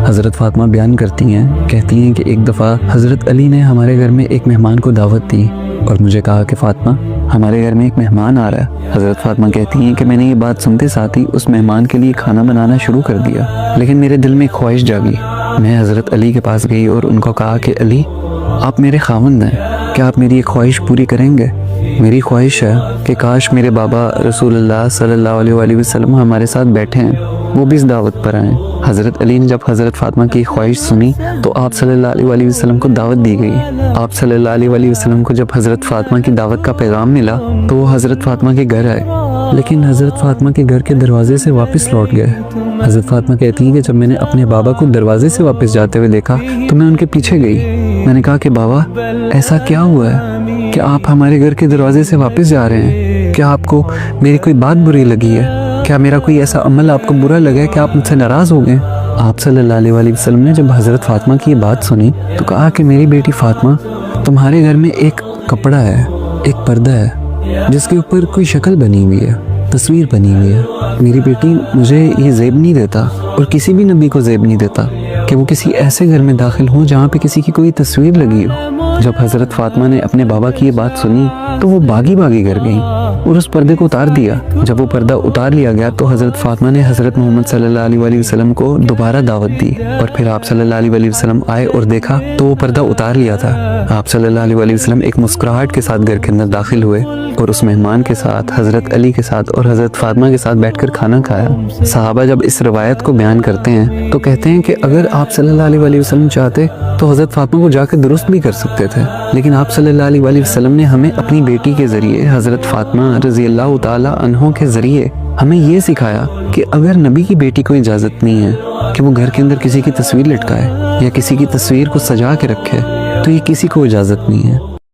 حضرت فاطمہ بیان کرتی ہیں، کہتی ہیں کہ ایک دفعہ حضرت علی نے ہمارے گھر میں ایک مہمان کو دعوت دی اور مجھے کہا کہ فاطمہ ہمارے گھر میں ایک مہمان آ رہا ہے۔ حضرت فاطمہ کہتی ہیں کہ میں نے یہ بات سنتے ساتھ ہی اس مہمان کے لیے کھانا بنانا شروع کر دیا، لیکن میرے دل میں ایک خواہش جاگی۔ میں حضرت علی کے پاس گئی اور ان کو کہا کہ علی، آپ میرے خاوند ہیں، کیا آپ میری ایک خواہش پوری کریں گے؟ میری خواہش ہے کہ کاش میرے بابا رسول اللہ صلی اللہ علیہ وآلہ وسلم ہمارے ساتھ بیٹھے ہیں، وہ بھی اس دعوت پر آئیں۔ حضرت علی نے جب حضرت فاطمہ کی خواہش سنی تو آپ صلی اللہ علیہ وآلہ وسلم کو دعوت دی گئی۔ آپ صلی اللہ علیہ وآلہ وسلم کو جب حضرت فاطمہ کی دعوت کا پیغام ملا تو وہ حضرت فاطمہ کے گھر آئے، لیکن حضرت فاطمہ کے گھر کے دروازے سے واپس لوٹ گئے۔ حضرت فاطمہ کہتی ہیں کہ جب میں نے اپنے بابا کو دروازے سے واپس جاتے ہوئے دیکھا تو میں ان کے پیچھے گئی۔ میں نے کہا کہ بابا، ایسا کیا ہوا ہے کہ آپ ہمارے گھر کے دروازے سے واپس جا رہے ہیں؟ کیا آپ کو میری کوئی بات بری لگی ہے؟ کیا میرا کوئی ایسا عمل آپ کو برا لگا ہے کہ آپ مجھ سے ناراض ہو گئے؟ آپ صلی اللہ علیہ وآلہ وسلم نے جب حضرت فاطمہ کی یہ بات سنی تو کہا کہ میری بیٹی فاطمہ، تمہارے گھر میں ایک کپڑا ہے، ایک پردہ ہے جس کے اوپر کوئی شکل بنی ہوئی ہے، تصویر بنی ہوئی ہے۔ میری بیٹی مجھے یہ زیب نہیں دیتا اور کسی بھی نبی کو زیب نہیں دیتا کہ وہ کسی ایسے گھر میں داخل ہوں جہاں پہ کسی کی کوئی تصویر لگی ہو۔ جب حضرت فاطمہ نے اپنے بابا کی یہ بات سنی تو وہ بھاگی گھر گئیں اور اس پردے کو اتار دیا۔ جب وہ پردہ اتار لیا گیا تو حضرت فاطمہ نے حضرت محمد صلی اللہ علیہ وآلہ وسلم کو دوبارہ دعوت دی، اور پھر آپ صلی اللہ علیہ وآلہ وسلم آئے اور دیکھا تو وہ پردہ اتار لیا تھا۔ آپ صلی اللہ علیہ وآلہ وسلم ایک مسکراہٹ کے ساتھ گھر کے اندر داخل ہوئے اور اس مہمان کے ساتھ، حضرت علی کے ساتھ اور حضرت فاطمہ کے ساتھ بیٹھ کر کھانا کھایا۔ صحابہ جب اس روایت کو بیان کرتے ہیں تو کہتے ہیں کہ اگر آپ صلی اللہ علیہ وآلہ وسلم چاہتے تو حضرت فاطمہ کو جا کے درست بھی کر سکتے تھے، لیکن آپ صلی اللہ علیہ وآلہ وسلم نے ہمیں اپنی بیٹی کے ذریعے، حضرت فاطمہ رضی اللہ تعالیٰ عنہ کے ذریعے ہمیں یہ سکھایا کہ اگر نبی کی بیٹی کو اجازت نہیں ہے کہ وہ گھر کے اندر کسی کی تصویر لٹکائے یا کسی کی تصویر کو سجا کے رکھے تو یہ کسی کو اجازت نہیں ہے۔